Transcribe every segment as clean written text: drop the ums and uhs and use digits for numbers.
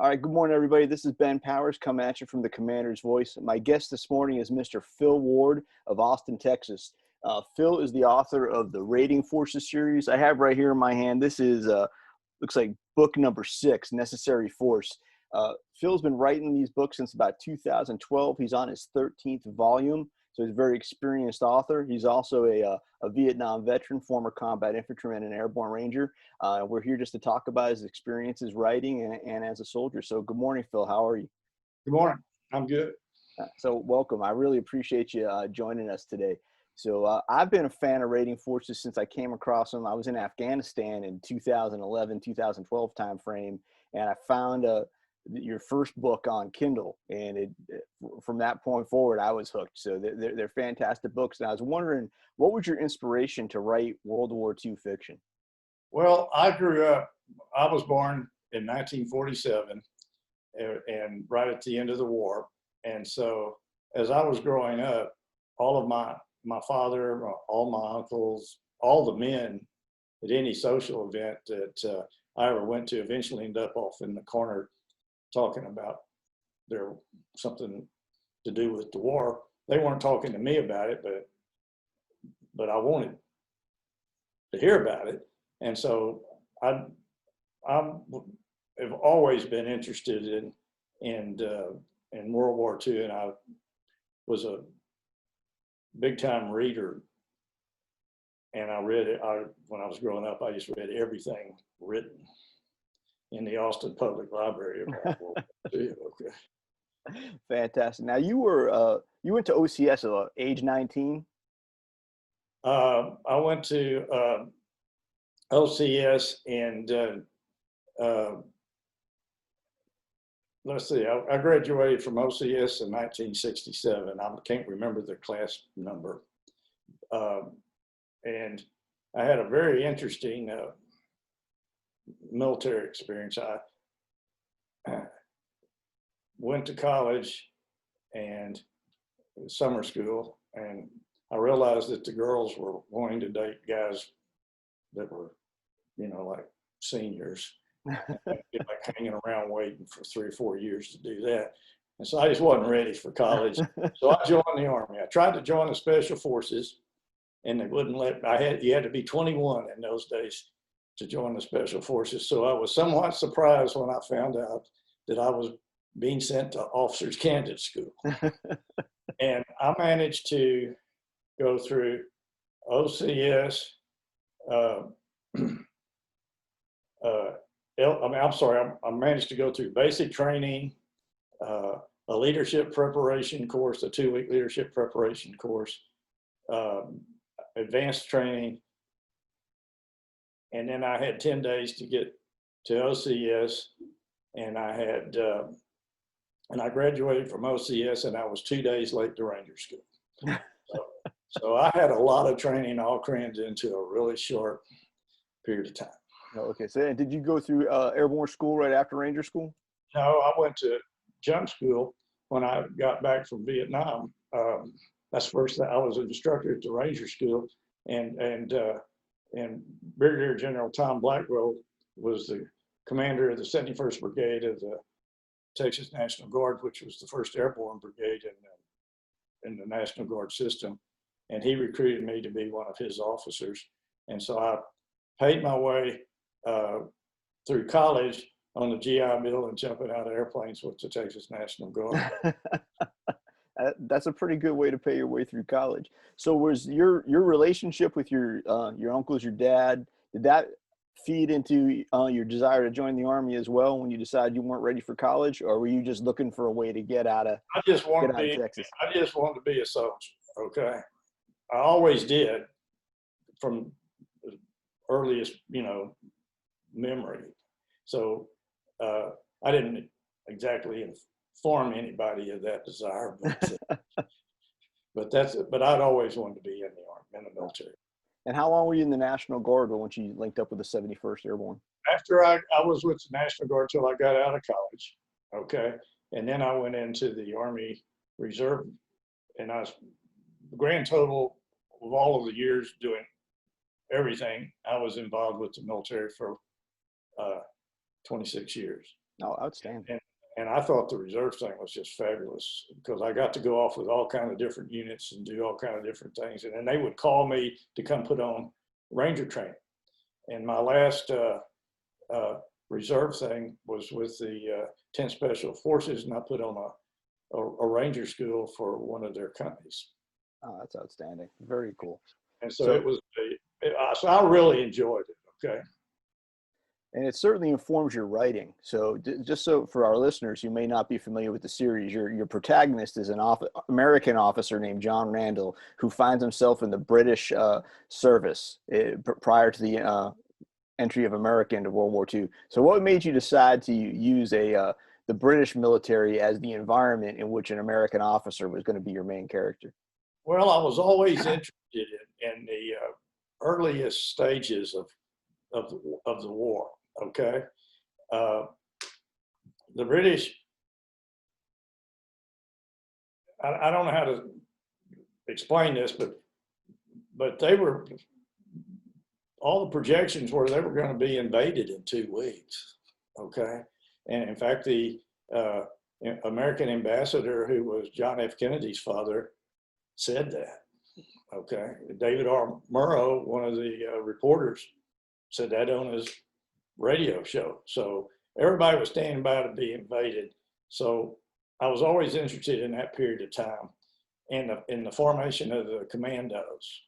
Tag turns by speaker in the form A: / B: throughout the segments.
A: All right, good morning, everybody. This is Ben Powers coming at you from the Commander's Voice. My guest this morning is Mr. Phil Ward of Austin, Texas. Phil is the author of the Raiding Forces series. I have right here in my hand. This is looks like book number 6, Necessary Force. Phil's been writing these books since about 2012. He's on his 13th volume, so he's a very experienced author. He's also a Vietnam veteran, former combat infantryman and airborne ranger. We're here just to talk about his experiences writing and as a soldier. So good morning, Phil. How are you?
B: Good morning. I'm good.
A: So welcome. I really appreciate you joining us today. So I've been a fan of Raiding Forces since I came across them. I was in Afghanistan in 2011, 2012 timeframe, and I found your first book on Kindle, and from that point forward, I was hooked. So they're fantastic books. And I was wondering, what was your inspiration to write World War II fiction?
B: Well, I was born in 1947 and right at the end of the war. And so as I was growing up, all of my father, all my uncles, all the men at any social event that I ever went to eventually ended up off in the corner talking about something to do with the war. They weren't talking to me about it, but I wanted to hear about it. And so I have always been interested in World War II, and I was a big time reader. And I read it. When I was growing up, I just read everything written in the Austin Public Library about World War II. Okay.
A: Fantastic. Now you went to OCS at age 19.
B: I went to OCS and let's see, I graduated from OCS in 1967. I can't remember the class number. And I had a very interesting military experience. I went to college and summer school, and I realized that the girls were wanting to date guys that were, like seniors, like hanging around waiting for 3 or 4 years to do that. And so I just wasn't ready for college. So I joined the Army. I tried to join the Special Forces, and they wouldn't you had to be 21 in those days to join the Special Forces. So I was somewhat surprised when I found out that I was being sent to Officers Candidate School. And I managed to go through OCS, I managed to go through basic training, a leadership preparation course, a 2-week leadership preparation course, advanced training, and then I had 10 days to get to OCS, and I graduated from OCS, and I was 2 days late to Ranger School. So I had a lot of training all crammed into a really short period of time.
A: Okay, so did you go through Airborne School right after Ranger School?
B: No, I went to jump school when I got back from Vietnam. That's first I was an instructor at the Ranger School, and Brigadier General Tom Blackwell was the commander of the 71st Brigade of the Texas National Guard, which was the first airborne brigade in the National Guard system. And he recruited me to be one of his officers. And so I paid my way through college on the GI Bill and jumping out of airplanes with the Texas National Guard.
A: That's a pretty good way to pay your way through college. So was your relationship with your uncles, your dad, did that feed into your desire to join the Army as well when you decided you weren't ready for college, or were you just looking for a way to get out of
B: Texas? I just wanted to be a soldier. Okay, I always did from the earliest memory. So I didn't exactly inform anybody of that desire, but I'd always wanted to be in the Army, in the military.
A: And how long were you in the National Guard once you linked up with the 71st Airborne?
B: After I was with the National Guard till I got out of college, okay? And then I went into the Army Reserve, and the grand total of all of the years doing everything, I was involved with the military for 26 years.
A: Oh, outstanding.
B: And I thought the reserve thing was just fabulous because I got to go off with all kind of different units and do all kind of different things. And then they would call me to come put on Ranger training. And my last reserve thing was with the 10th Special Forces, and I put on a Ranger school for one of their companies.
A: Oh, that's outstanding. Very cool.
B: And so it was, so I really enjoyed it. Okay.
A: And it certainly informs your writing. So just so for our listeners who may not be familiar with the series, your protagonist is an American officer named John Randall who finds himself in the British service prior to the entry of America into World War II. So what made you decide to use the British military as the environment in which an American officer was going to be your main character?
B: Well, I was always interested in the earliest stages of the war. Okay, the British. I don't know how to explain this, but they were, all the projections were they were going to be invaded in 2 weeks. Okay, and in fact, the American ambassador, who was John F. Kennedy's father, said that. Okay, David R. Murrow, one of the reporters, said that on his radio show. So everybody was standing by to be invaded. So I was always interested in that period of time and in the formation of the commandos.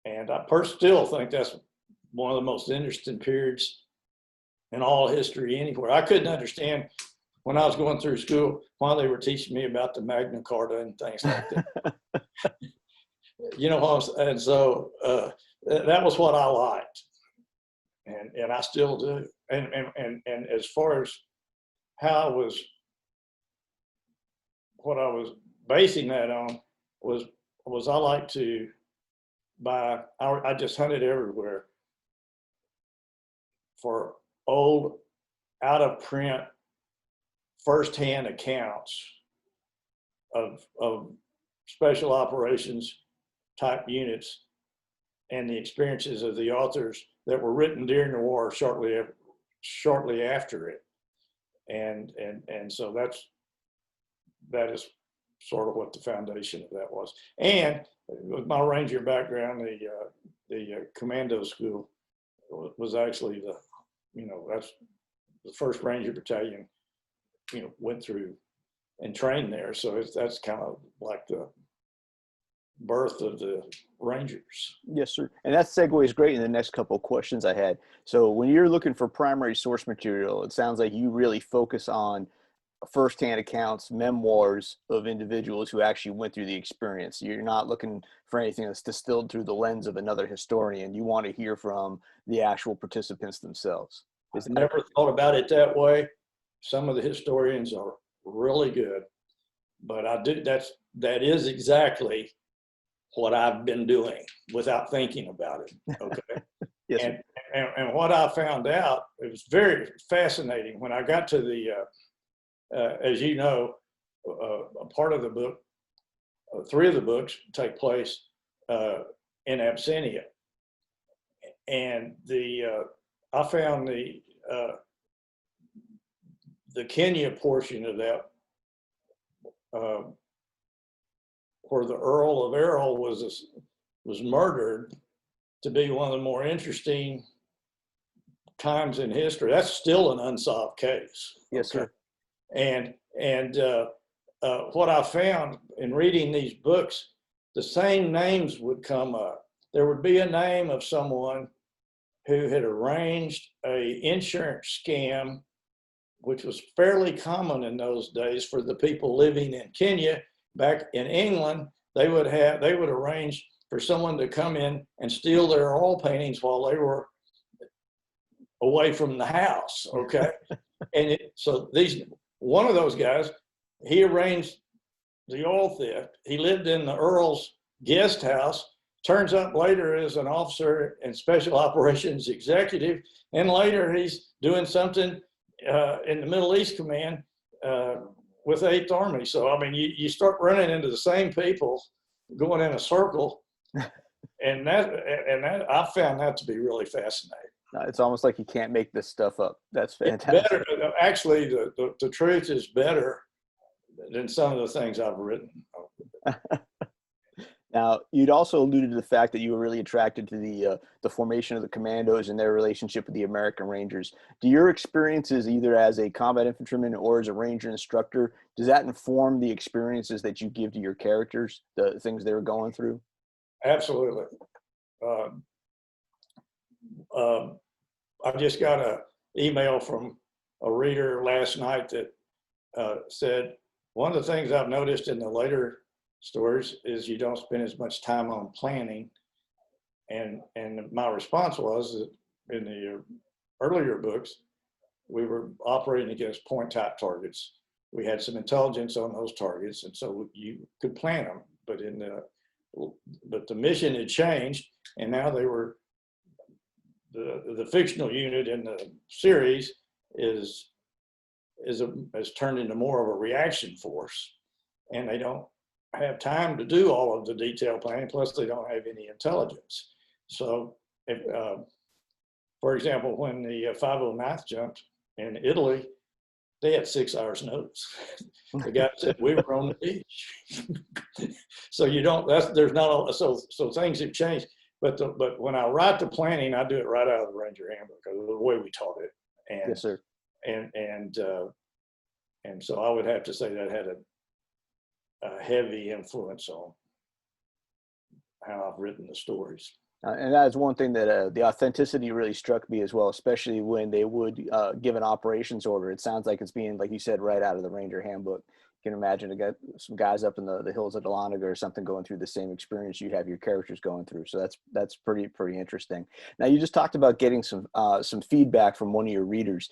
B: And I still think that's one of the most interesting periods in all history anywhere. I couldn't understand when I was going through school why they were teaching me about the Magna Carta and things like that. You know, and so that was what I liked. And I still do. And as far as how what I was basing that on was I like to I just hunted everywhere for old, out of print, firsthand accounts of special operations type units and the experiences of the authors that were written during the war, shortly after it, and so that is sort of what the foundation of that was. And with my Ranger background, the commando school was actually that's the first Ranger battalion, went through and trained there. So that's kind of like the birth of the Rangers.
A: Yes, sir. And that segues great in the next couple of questions I had. So when you're looking for primary source material, it sounds like you really focus on firsthand accounts, memoirs of individuals who actually went through the experience. You're not looking for anything that's distilled through the lens of another historian. You want to hear from the actual participants themselves.
B: I've never thought about it that way. Some of the historians are really good, but that is exactly what I've been doing without thinking about it. Okay.
A: Yes,
B: and what I found out, it was very fascinating when I got to the, as you know, a part of the book, 3 of the books take place in Abyssinia. And I found the Kenya portion of that, where the Earl of Errol was murdered, to be one of the more interesting times in history. That's still an unsolved case.
A: Yes,
B: okay?
A: Sir.
B: And what I found in reading these books, the same names would come up. There would be a name of someone who had arranged a insurance scam, which was fairly common in those days for the people living in Kenya. Back in England, they would arrange for someone to come in and steal their oil paintings while they were away from the house. Okay, and so one of those guys, he arranged the oil theft. He lived in the Earl's guest house. Turns up later as an officer and special operations executive, and later he's doing something in the Middle East Command with 8th Army. So, I mean, you start running into the same people going in a circle, and that I found that to be really fascinating.
A: It's almost like you can't make this stuff up. That's
B: It's better.
A: fantastic.
B: Actually, the truth is better than some of the things I've written.
A: Now, you'd also alluded to the fact that you were really attracted to the formation of the commandos and their relationship with the American Rangers. Do your experiences, either as a combat infantryman or as a ranger instructor, does that inform the experiences that you give to your characters, the things they're going through?
B: Absolutely. Um, um, I just got an email from a reader last night that said, one of the things I've noticed in the later stories is you don't spend as much time on planning. And my response was that in the earlier books, we were operating against point type targets. We had some intelligence on those targets, and so you could plan them. But the mission had changed, and now they were the fictional unit in the series has turned into more of a reaction force, and they don't have time to do all of the detailed planning. Plus, they don't have any intelligence. So, for example, when the 509th jumped in Italy, they had 6 hours notice. The guy said we were on the beach. So you don't. There's not. So things have changed. But when I write the planning, I do it right out of the Ranger Handbook, the way we taught it. And,
A: Yes, sir.
B: And so I would have to say that had a heavy influence on how I've written the stories.
A: And that is one thing that the authenticity really struck me as well, especially when they would give an operations order. It sounds like it's being, like you said, right out of the Ranger Handbook. You can imagine some guys up in the hills of Dahlonega or something going through the same experience you have your characters going through. So that's pretty interesting. Now, you just talked about getting some feedback from one of your readers.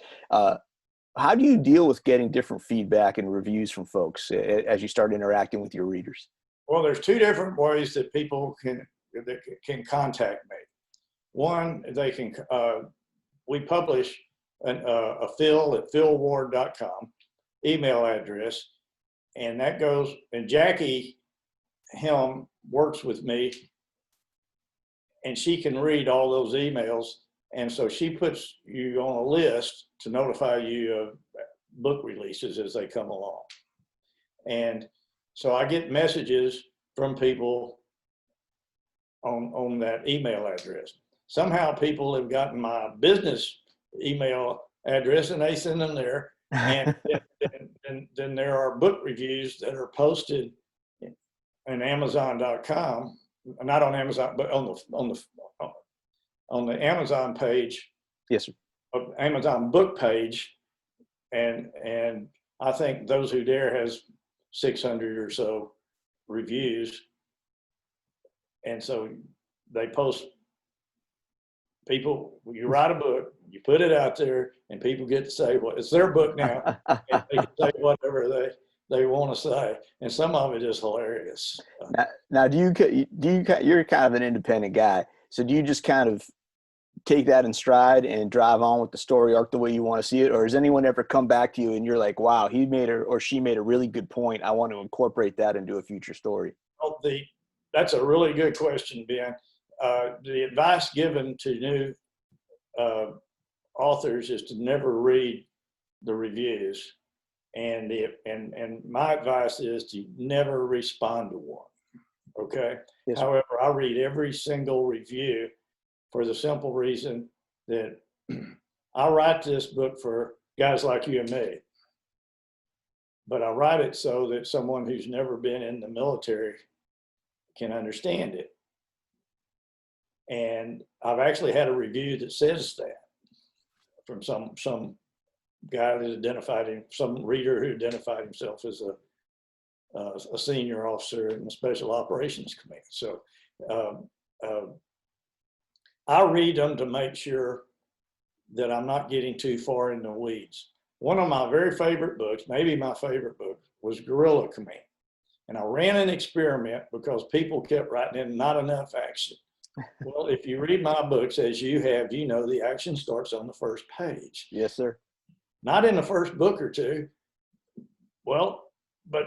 A: How do you deal with getting different feedback and reviews from folks as you start interacting with your readers?
B: Well, there's 2 different ways that people can contact me. One, they can, we publish a Phil at philward.com email address, and that goes, and Jackie Helm works with me, and she can read all those emails, and so she puts you on a list to notify you of book releases as they come along. And so I get messages from people on that email address. Somehow people have gotten my business email address and they send them there. And then there are book reviews that are posted on Amazon.com, not on Amazon, but on the Amazon page.
A: Yes, sir.
B: Amazon book page, and I think Those Who Dare has 600 or so reviews. And so they post, people, you write a book, you put it out there, and people get to say, well, it's their book now, and they can say whatever they want to say. And some of it is hilarious.
A: Now, you're kind of an independent guy. So do you just kind of take that in stride and drive on with the story arc the way you want to see it? Or has anyone ever come back to you and you're like, wow, he made or she made a really good point, I want to incorporate that into a future story?
B: Well, that's a really good question, Ben. The advice given to new authors is to never read the reviews, and my advice is to never respond to one. Okay. Yes, however, I read every single review for the simple reason that I write this book for guys like you and me, but I write it so that someone who's never been in the military can understand it. And I've actually had a review that says that from some guy that identified him, some reader who identified himself as a senior officer in the Special Operations Command. So I read them to make sure that I'm not getting too far in the weeds. One of my very favorite books, maybe my favorite book, was Guerrilla Command. And I ran an experiment because people kept writing in not enough action. Well, if you read my books, as you have, you know the action starts on the first page.
A: Yes, sir.
B: Not in the first book or two. Well, but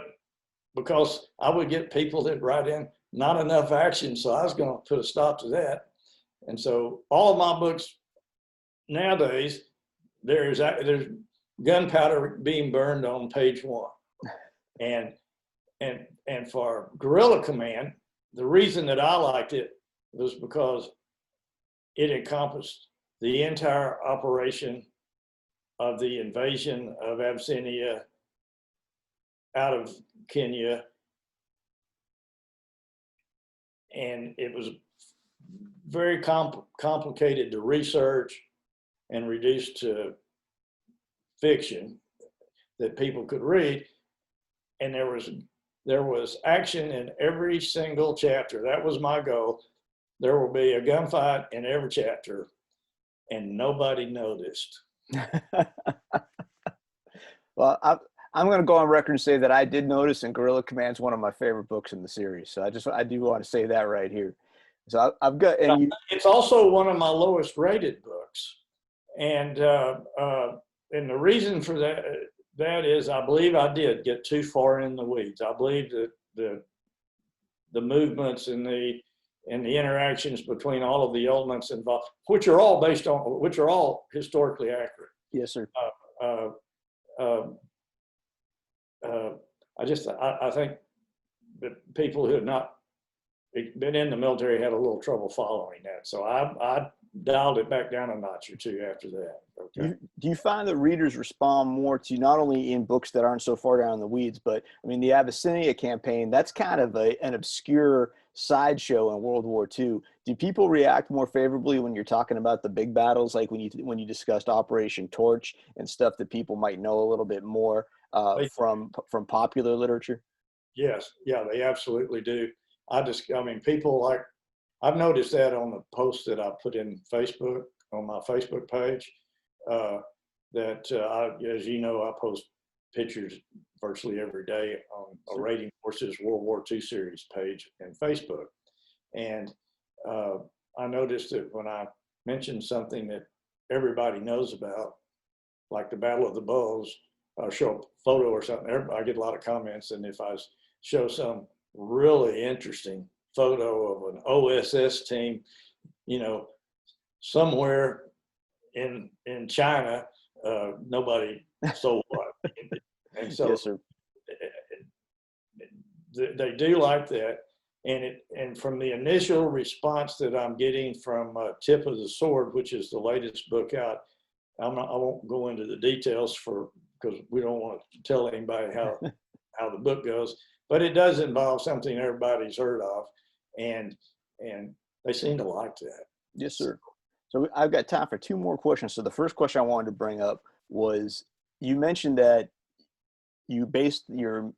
B: because I would get people that write in not enough action, so I was going to put a stop to that. And so all of my books nowadays there's gunpowder being burned on page 1, and for Guerrilla Command, the reason that I liked it was because it encompassed the entire operation of the invasion of Abyssinia out of Kenya, and it was very complicated to research and reduced to fiction that people could read. And there was action in every single chapter. That was my goal. There will be a gunfight in every chapter, and nobody noticed.
A: Well, I'm going to go on record and say that I did notice, and Guerrilla Command's one of my favorite books in the series. So I do want to say that right here. So I've got, and
B: it's also one of my lowest rated books, and the reason for that is I believe I did get too far in the weeds. I believe that the movements and the interactions between all of the elements involved, which are all historically accurate.
A: Yes, sir.
B: I think that people who have not been in the military had a little trouble following that. So I dialed it back down a notch or two after that. Okay.
A: Do you find that readers respond more to not only in books that aren't so far down in the weeds, but I mean, the Abyssinia campaign, that's kind of an obscure sideshow in World War II. Do people react more favorably when you're talking about the big battles, like when you discussed Operation Torch and stuff that people might know a little bit more from popular literature?
B: Yes, yeah, they absolutely do. People like, I've noticed that on the posts that I put in Facebook, on my Facebook page, as you know, I post pictures virtually every day on a Raiding Forces World War II series page in Facebook. And I noticed that when I mention something that everybody knows about, like the Battle of the Bulge, or show a photo or something, I get a lot of comments. And if I show some really interesting photo of an OSS team, somewhere in China, nobody so what. And so
A: yes, sir.
B: They do like that. And from the initial response that I'm getting from Tip of the Sword, which is the latest book out, I won't go into the details because we don't want to tell anybody how the book goes, but it does involve something everybody's heard of, and they seem to like that.
A: Yes, sir. So I've got time for 2 more questions. So the first question I wanted to bring up was, you mentioned that you based your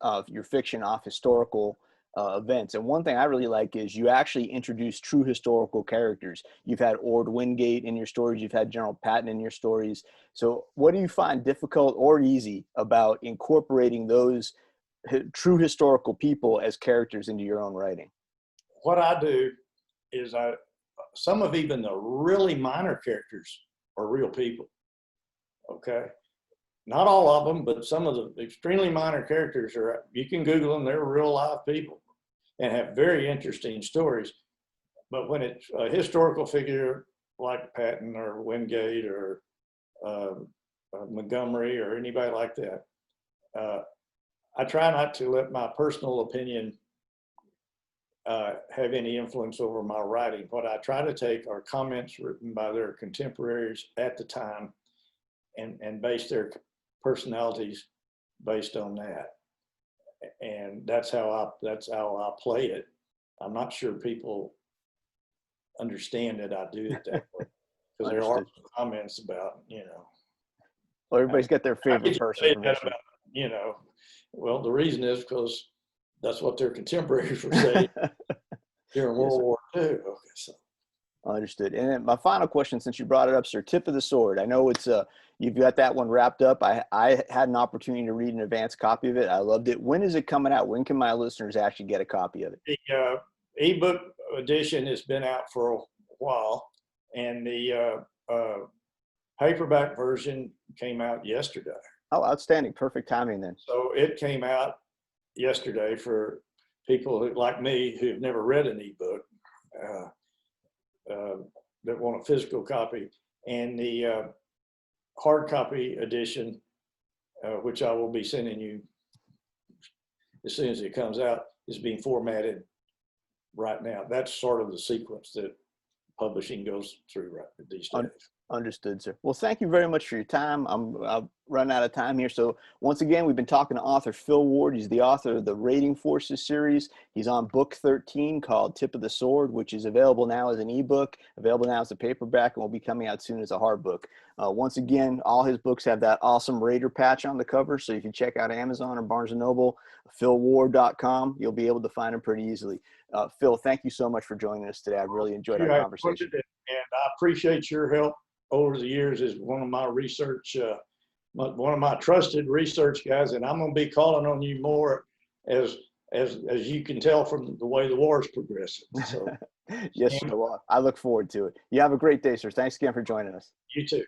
A: fiction off historical events. And one thing I really like is you actually introduce true historical characters. You've had Ord Wingate in your stories. You've had General Patton in your stories. So what do you find difficult or easy about incorporating those true historical people as characters into your own writing?
B: What I do is some of even the really minor characters are real people. Okay. Not all of them, but some of the extremely minor characters you can Google them, they're real live people and have very interesting stories. But when it's a historical figure like Patton or Wingate or Montgomery or anybody like that, I try not to let my personal opinion have any influence over my writing. What I try to take are comments written by their contemporaries at the time and base their personalities based on that. And that's how I play it. I'm not sure people understand that I do it that way, because there are comments about,
A: well, everybody's got their favorite person.
B: Well, the reason is because that's what their contemporaries were saying during World War II. Okay, so.
A: Understood. And then my final question, since you brought it up, sir, Tip of the Sword. I know it's you've got that one wrapped up. I had an opportunity to read an advanced copy of it. I loved it. When is it coming out? When can my listeners actually get a copy of it?
B: The ebook edition has been out for a while, and the paperback version came out yesterday.
A: Oh, outstanding. Perfect timing then.
B: So it came out yesterday for people like me who've never read an ebook, that want a physical copy. and the hard copy edition, which I will be sending you as soon as it comes out, is being formatted right now. That's sort of the sequence that publishing goes through right these days.
A: Understood, sir. Well, thank you very much for your time. I've run out of time here. So once again, we've been talking to author Phil Ward. He's the author of the Rating Forces series. He's on book 13 called Tip of the Sword, which is available now as an ebook, available now as a paperback, and will be coming out soon as a hard book. Once again, all his books have that awesome Raider patch on the cover. So if you check out Amazon or Barnes & Noble, philward.com, you'll be able to find them pretty easily. Phil, thank you so much for joining us today. I really enjoyed our conversation.
B: And I appreciate your help over the years as one of my research, one of my trusted research guys, and I'm going to be calling on you more as you can tell from the way the war is progressing. So,
A: yes, sir. Well, I look forward to it. You have a great day, sir. Thanks again for joining us.
B: You too.